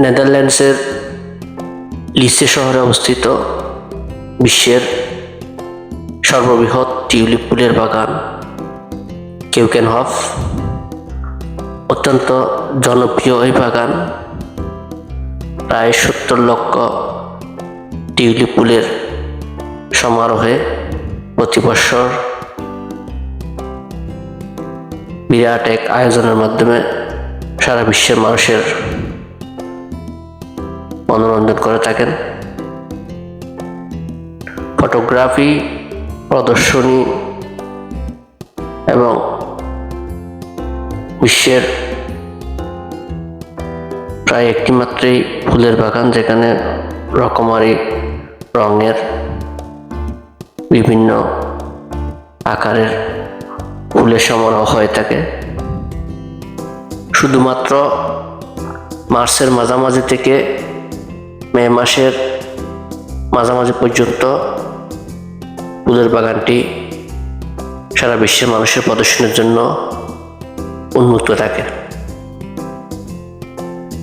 নেদারল্যান্ডসের লিসে শহরে অবস্থিত বিশ্বের সর্ববৃহৎ টিউলিপ ফুলের বাগান কেউকেনহফ। অত্যন্ত জনপ্রিয় এই বাগান প্রায় 70 লক্ষ টিউলিপ ফুলের সমারোহে প্রতি বছর বিরাট এক আয়োজনের মাধ্যমে সারা বিশ্বের মানুষের মনোরঞ্জন করে থাকেন। ফটোগ্রাফি, প্রদর্শনী এবং বিশ্বের প্রায় একটি মাত্রই ফুলের বাগান যেখানে রকমারি রঙের বিভিন্ন আকারের ফুলের সমারোহ হয়ে থাকে। শুধুমাত্র মার্চের মাঝামাঝি থেকে মে মাসের মাঝামাঝি পর্যন্ত ফুলের বাগানটি সারা বিশ্বের মানুষের প্রদর্শনের জন্য উন্মুক্ত থাকে।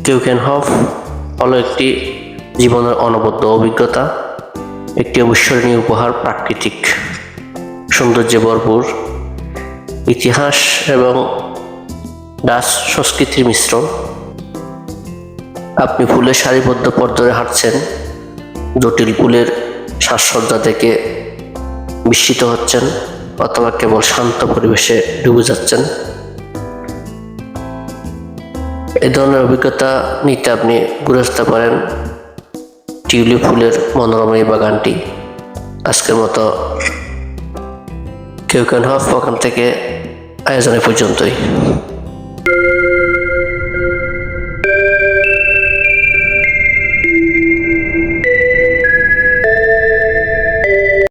কেউকেনহফ হলো একটি জীবনের অনবদ্য অভিজ্ঞতা, একটি অবিস্মরণীয় উপহার, প্রাকৃতিক সৌন্দর্যে ভরপুর, ইতিহাস এবং ডাচ সংস্কৃতির মিশ্রণ। আপনি ফুলের সারিবদ্ধ পথ ধরে হাঁটছেন, জটিল ফুলের সাজসজ্জা দেখে বিস্মিত হচ্ছেন অথবা কেবল শান্ত পরিবেশে ডুবে যাচ্ছেন। এই ধরনের অভিজ্ঞতা নিতে আপনি ঘুরে আসতে পারেন টিউলিপ ফুলের মনোরম এই বাগানটি। আজকের মতো কেউকেনহফ বাগান থেকে আয়োজনে পর্যন্তই।